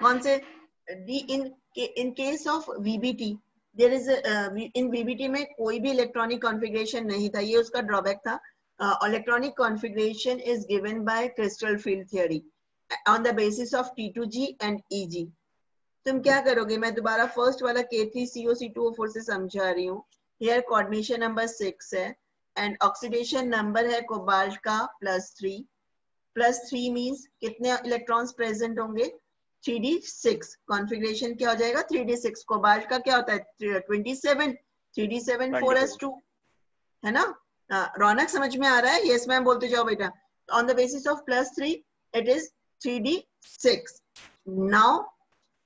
कौन से in case of VBT there is in VBT में कोई भी इलेक्ट्रॉनिक कॉन्फ़िगरेशन नहीं था, ये उसका ड्रॉबैक था. Electronic configuration is given by crystal field theory on the basis of T2G and EG. तुम क्या करोगे, मैं दोबारा फर्स्ट वाला K3COC2O4 से समझा रही हूँ. Here coordination number 6 है and oxidation number है कोबाल्ट का +3. +3 means कितने इलेक्ट्रॉन्स प्रेजेंट होंगे? 3d6. कॉन्फ़िगरेशन क्या हो जाएगा? 3d6. कोबाल्ट का क्या होता है? 27. 3d7 4s2 है ना? रौनक समझ में आ रहा है? यस मैम बोलते जाओ बेटा. On the basis of +3 it is 3d6. Now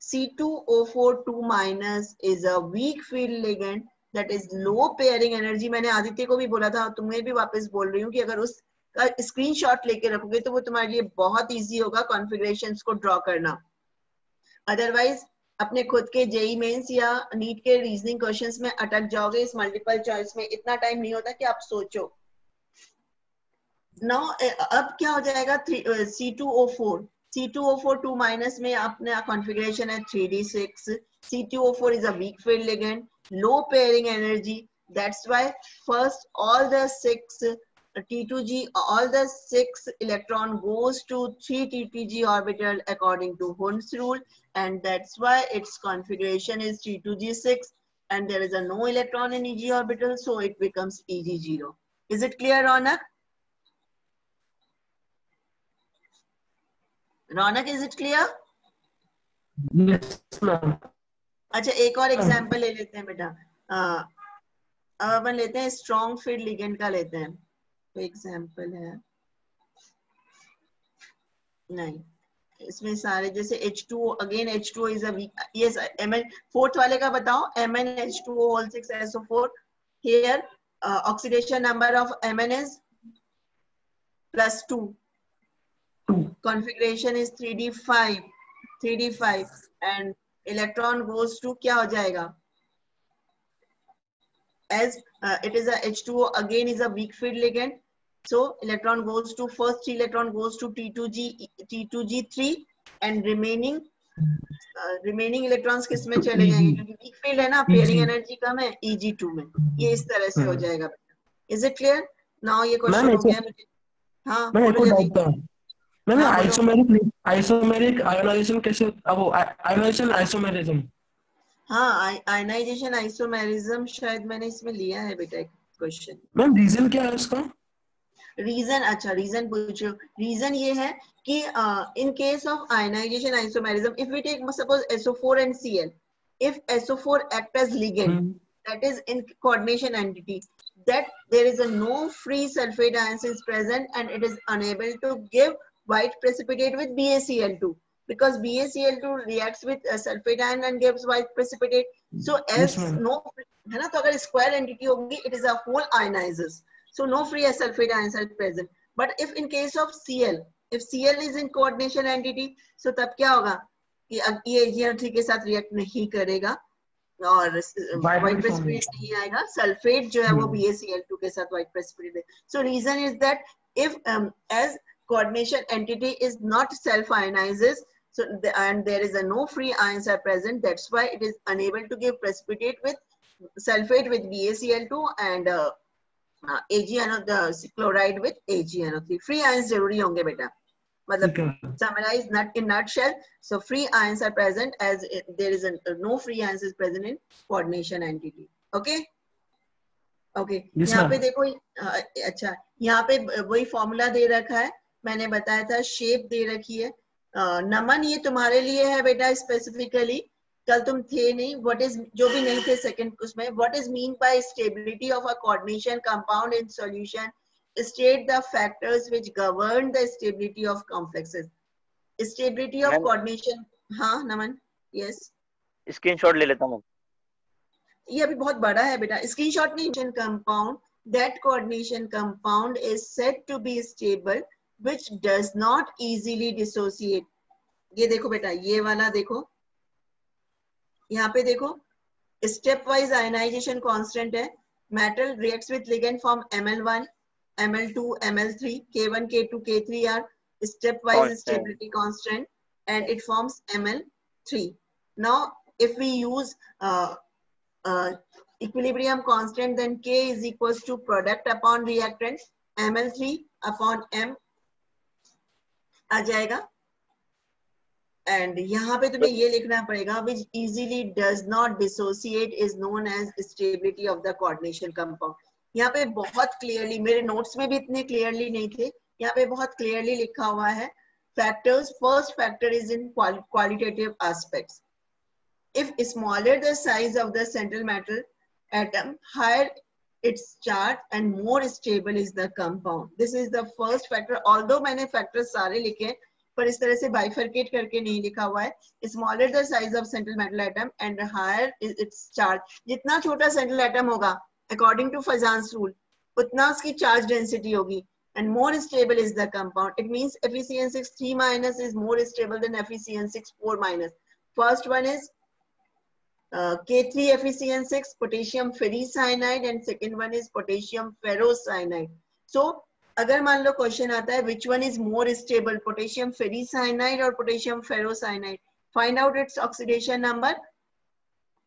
C2O4 2- is a weak field ligand that is low pairing energy. मैंने आदित्य को भी बोला था, तुम्हें भी वापस बोल रही हूँ कि अगर उसका स्क्रीनशॉट लेके रखोगे तो वो तुम्हारे लिए बहुत इजी होगा कॉन्फ़िगरेशंस को ड्रॉ करना. अदरवाइज अपने खुद के जेई मेंस या नीट के रीजनिंग क्वेश्चंस में अटक जाओगे. इस मल्टीपल चॉइस में इतना टाइम नहीं होता कि आप सोचो. नाउ अब क्या हो जाएगा? C2O4 2- में अपने कॉन्फ़िगरेशन है 3d6. C2O4 is a weak field ligand, low pairing energy. That's why first all the 6 T2G, all the 6 electron goes to 3 T2G orbital according to Hund's rule, and that's why its configuration is T2G6, and there is a no electron in EG orbital, so it becomes EG0. Is it clear, Ronak? Raunak, is it clear? Yes ma'am. अच्छा, एक और example ले लेते हैं बेटा. अब अपन लेते हैं स्ट्रॉन्ग फील्ड लिगेंड का लेते हैं. तो एग्जांपल है, नहीं इसमें सारे जैसे H2O, again H2O is a weak. Yes Mn, fourth वाले का बताओ. MnH2O whole 6SO4. Here oxidation number of Mn is +2. configuration is 3d5 and electron goes to क्या हो जाएगा? As it is a H2O, again is a weak field ligand, so electron goes to, first electron goes to T2G3 and remaining electrons किस में चले जाएंगे? क्योंकि weak field है ना, pairing energy कम है, EG2 में. ये इस तरह से हो जाएगा. Is it clear? Now ये क्वेश्चन हो गया. हाँ बोलो जल्दी. मैम आइसोमेरिक आयोनाइजेशन कैसे? अब आयोनाइजेशन आइसोमेरिज्म. हाँ, आयनाइजेशन आइसोमेरिज्म शायद मैंने इसमें लिया है बेटा एक क्वेश्चन. मैम रीजन क्या है उसका? रीजन, अच्छा रीजन पूछो. रीजन ये है कि in case of ionization isomerism, if we take suppose SO4 and Cl, if SO4 act as ligand, that is in coordination entity, that there is a no free sulfate ions is present and it is unable to give white precipitate with BaCl2, because BaCl2 reacts with sulfate ion and gives white precipitate. So as no है ना, तो अगर square entity होगी, it is a whole ionizes, so no free sulfate ions are present. But if in case of Cl, if Cl is in coordination entity, so तब क्या होगा कि ये GR3 के साथ रिएक्ट नहीं करेगा और व्हाइट प्रेसिपिटेट नहीं आएगा. सल्फेट जो है वो BaCl2 के साथ व्हाइट प्रेसिपिटेट है. So reason is that if as coordination entity is not self ionizes, so and there is a no free ions are present, that's why it is unable to give precipitate with sulfate with BaCl2 and AgNO, the chloride with AgNO3. free ions जरूरी होंगे बेटा, मतलब summarize not in nutshell. So free ions are present as there is no free ions is present in coordination entity. Okay. Okay यहाँ पे देखो. अच्छा, यहाँ पे वही फॉर्मूला दे रखा है, मैंने बताया था. शेप दे रखी है. नमन ये तुम्हारे लिए है बेटा स्पेसिफिकली, कल तुम थे नहीं. व्हाट इज, जो भी नहीं थे सेकंड उसमें, what is mean by stability of a coordination compound in solution, state the factors which govern the stability of complexes. Stability of coordination. हाँ नमन. यस, स्क्रीनशॉट ले लेता हूँ. ये अभी बहुत बड़ा है बेटा. स्क्रीनशॉट नहीं. Compound, that coordination compound is said to be stable which does not easily dissociate. ये देखो बेटा, ये वाला देखो, यहाँ पे देखो स्टेप वाइज आयनाइजेशन कांस्टेंट है. Metal reacts with ligand form Ml1, Ml2, Ml3, K1, K2, K3 are step wise stability constant and it forms Ml. 3. Now, if we use equilibrium constant, then K is equals to product upon reactant ml3 upon m आ जाएगा. And यहाँ पे तुम्हें ये लिखना पड़ेगा, which easily does not dissociate is known as stability of the coordination compound. यहाँ पे बहुत clearly, मेरे notes में भी इतने clearly नहीं थे, यहाँ पे बहुत clearly लिखा हुआ है. Factors, first factor is in qualitative aspects. If smaller the size of the central metal atom, higher its charge and more stable is the compound. This is the first factor. Although मैंने factors सारे लिखे, पर इस तरह से bifurcate करके नहीं लिखा हुआ है. Smaller the size of central metal atom and higher is its charge. जितना छोटा central atom होगा, according to Fazan's rule, उतना उसकी charge density होगी. And more stable is the compound. It means FeCN6 3 minus is more stable than FeCN6 4 minus. First one is K3 FeCN6 potassium ferricyanide and second one is potassium ferrocyanide. So अगर मान लो question आता है which one is more stable, potassium ferricyanide or potassium ferrocyanide, find out its oxidation number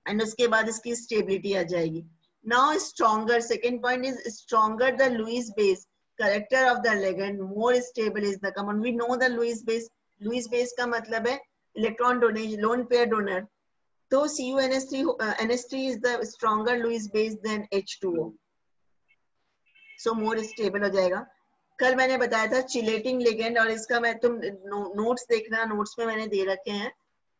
and उसके बाद इसकी stability आ जाएगी. Now stronger, second point is stronger the Lewis base, character of the ligand, more stable is the compound. We know the Lewis base. Lewis base का मतलब है electron donation, lone pair donor. So CuNH3 is the stronger Lewis base than H2O. So more stable हो जाएगा. कल मैंने बताया था chelating ligand और इसका मैं तुम नोट्स देखना, नोट्स में मैंने दे रखे हैं.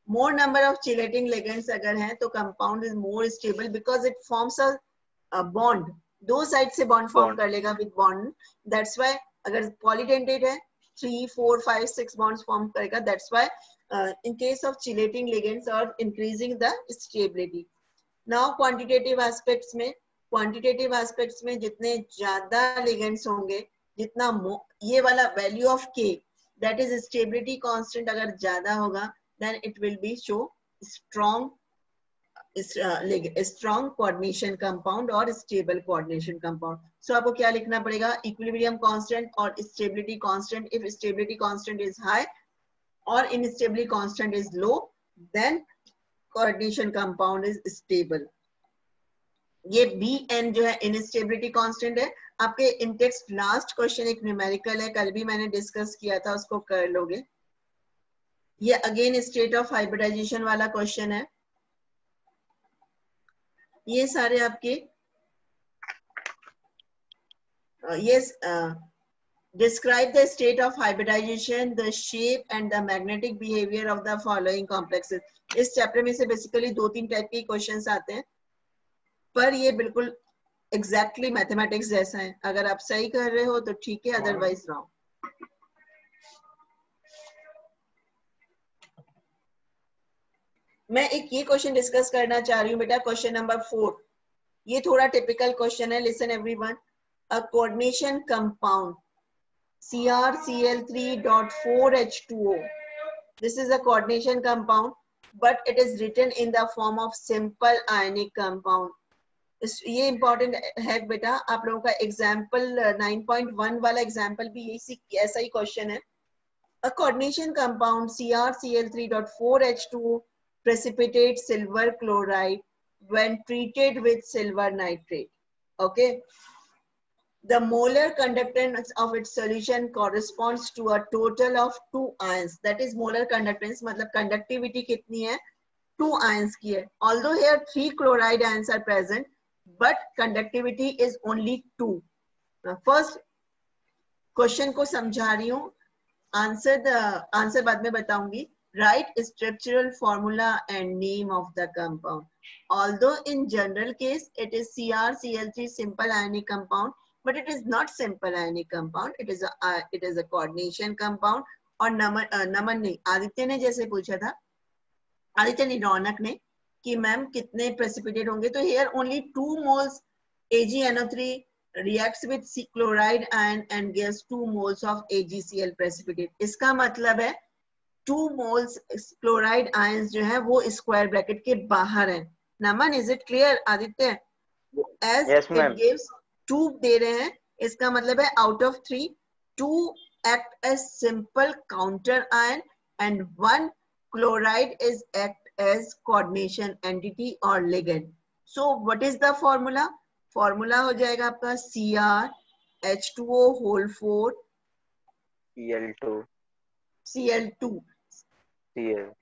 More number of chelating ligands अगर हैं तो compound is more stable because it forms a bond. दो साइड से bond form कर लेगा with bond. That's why अगर polydentate है 3, 4, 5, 6 bonds form करेगा. That's why in case of chelating ligands or increasing the stability. Now quantitative aspects में जितने ज्यादा ligands होंगे, जितना ये वाला value of K, that is stability constant अगर ज्यादा होगा, then it will be show strong coordination compound or stable coordination compound. So आपको क्या लिखना पड़ेगा? Equilibrium constant or stability constant. If stability constant is high or instability constant is low, then coordination compound is stable. ये Bn जो है instability constant है. आपके in text last question एक numerical है, कल भी मैंने discuss किया था, उसको कर लोगे. ये again state of hybridization वाला question है. ये सारे आपके yes, describe the state of hybridization, the shape and the magnetic behavior of the following complexes. इस चैप्टर में से बेसिकली 2-3 टाइप के क्वेश्चंस आते हैं, पर ये बिल्कुल एग्जैक्टली मैथमेटिक्स जैसा है. अगर आप सही कर रहे हो तो ठीक है, अदरवाइज रॉन्ग. मैं एक ये क्वेश्चन डिस्कस करना चाह रही हूँ बेटा, क्वेश्चन नंबर 4. ये थोड़ा टिपिकल क्वेश्चन है. Listen everyone. A coordination compound CrCl3.4H2O. This is a coordination compound, but it is written in the form of simple ionic compound. ये important है बेटा. आप लोगों का एग्जाम्पल 9.1 वाला एग्जाम्पल भी ऐसा ही क्वेश्चन है. A coordination compound CrCl3.4H2O precipitates silver chloride when treated with silver nitrate. Okay. The molar conductance of its solution corresponds to a total of 2 ions. That is molar conductance, मतलब conductivity कितनी है? 2 ions की है. Although here 3 chloride ions are present, but conductivity is only 2. First question को समझा रही हूँ. Answer बाद में बताऊंगी. Write structural formula and name of the compound. Although in general case it is CrCl3 simple ionic compound, but it is not simple ionic compound. It is a coordination compound. और नमन ने, आदित्य ने जैसे पूछा था, आदित्य ने, रौनक ने, कि मैम कितने precipitate होंगे, तो here only 2 moles AgNO3 reacts with chloride ion and gives 2 moles of AgCl precipitate. इसका मतलब है 2 moles chloride ions जो है वो square bracket के बाहर है. नमन, is it clear? Aditya, as yes, it gives 2 दे रहे हैं, इसका मतलब है out of 3, 2 act as simple counter ion and 1 chloride is act as coordination entity or ligand. So what is the formula? Formula हो जाएगा आपका CrH2O whole 4 Cl2 Cl2 Cl.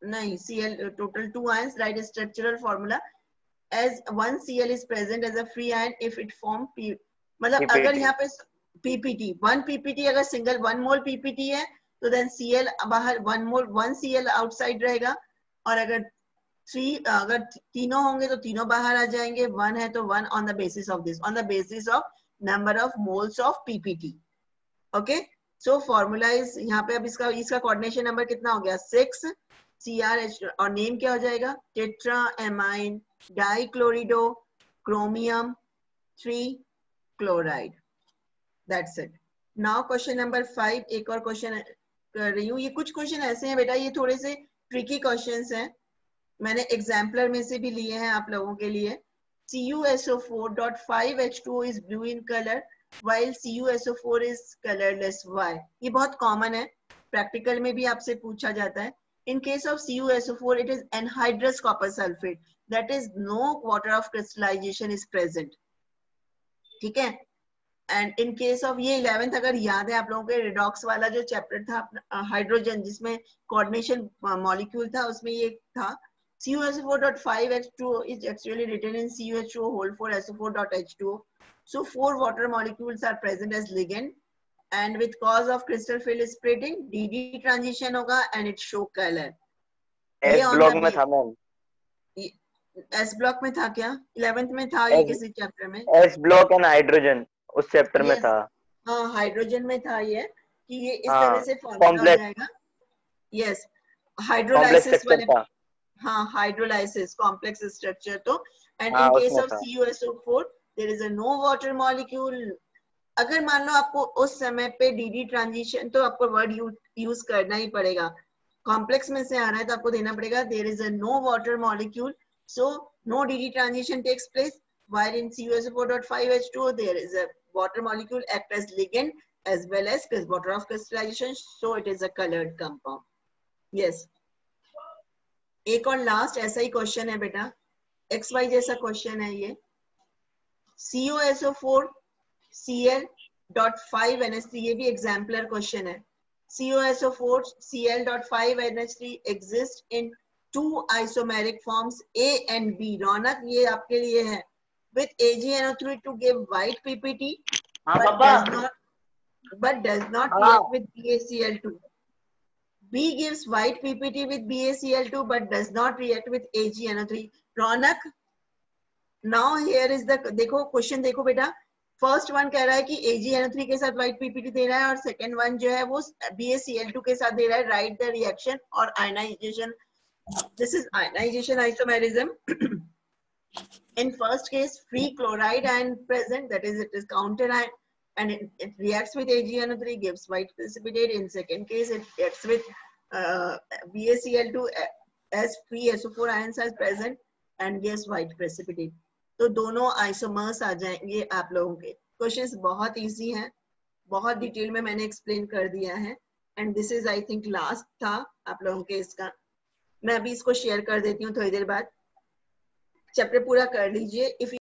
नहीं Cl total 2 ions. Write a structural formula as one Cl is present as a free ion if it form P. मतलब PPT. अगर यहाँ पे PPT 1 PPT अगर single 1 मोल PPT है तो देन Cl बाहर 1 मोल 1 Cl outside रहेगा, और अगर अगर तीनों होंगे तो तीनों बाहर आ जाएंगे, 1 है तो 1 on the basis of this, on the basis of number of moles of PPT. Okay, so formula is यहाँ पे अब इसका कोऑर्डिनेशन नंबर कितना हो गया 6 CrH, और नेम क्या हो जाएगा tetra amine डाइक्लोरिडो chromium 3 chloride. That's it. Now question number 5. एक और क्वेश्चन कर रही हूँ. ये कुछ क्वेश्चन ऐसे हैं बेटा, ये थोड़े से ट्रिकी क्वेश्चंस हैं, मैंने एग्जाम्पलर में से भी लिए हैं आप लोगों के लिए. CuSO4.5H2O is blue in color while CuSO4 is colorless. Why? ये बहुत कॉमन है, प्रैक्टिकल में भी आपसे पूछा जाता है. In case of CuSO4, it is anhydrous copper sulfate. That is, no water of crystallization is present. ठीक है. एंड इन केस ऑफ ये 11th अगर याद है आप लोगों के रिडॉक्स वाला जो चैप्टर था हाइड्रोजन जिसमें कोऑर्डिनेशन मॉलिक्यूल था, उसमें ये था CuSO4.5H2O is actually written in CuH2O whole 4 SO4.H2O. So 4 water molecules are present as ligand, and with cause of crystal field splitting DD transition होगा and it show color. S block में था ma'am. S block में था क्या? 11th में था ये किसी चैप्टर में? S ब्लॉक एंड हाइड्रोजन उस चैप्टर में था. हाँ हाइड्रोजन में था ये कि ये इस तरह से फॉर्मूला हो जाएगा. यस, हाइड्रोलाइसिस वाले. हाँ हाइड्रोलाइसिस कॉम्प्लेक्स स्ट्रक्चर. तो and in case of CuSO4 there is a no water molecule. अगर मान लो आपको उस समय पे DD ट्रांजिशन, तो आपको वर्ड यूज करना ही पड़ेगा. कॉम्प्लेक्स में से आ रहा है तो आपको देना पड़ेगा there is a no water molecule, so no DD transition takes place. While in CuSO4.5H2O there is a water molecule act as ligand as well as water of crystallization, so it is a colored compound. Yes. एक और last ऐसा ही question है बेटा, XY जैसा question है ये. CuSO4 Cl.5NH3, ये भी एग्जाम्पलर क्वेश्चन है. CuSO4 Cl.5NH3 exist in 2 isomeric forms A and B. रौनक ये आपके लिए है. With AgNO3 to give white PPT, but does not react with BaCl2. B gives white PPT with BaCl2 but does not react with AgNO3. Raunak, now here is the, देखो question देखो बेटा. First one कह रहा है कि AgNO3 के साथ white PPT दे रहा है, और सेकेंड वन जो है वो BaCl2 के साथ दे रहा है. राइट द रिएक्शन और ionization. This is ionization isomerism. In first case, free chloride ion present, that is, it is counter ion, and it reacts with AgNO3, gives white precipitate. In second case, it reacts with BaCl2 as free SO4 ions are present and gives white precipitate. तो दोनों isomers आ जाएंगे आप लोगों के. Questions बहुत easy हैं, बहुत detail में मैंने एक्सप्लेन कर दिया है. And this is I think last था आप लोगों के इसका. मैं अभी इसको शेयर कर देती हूँ थोड़ी देर बाद. चैप्टर पूरा कर लीजिए. इफ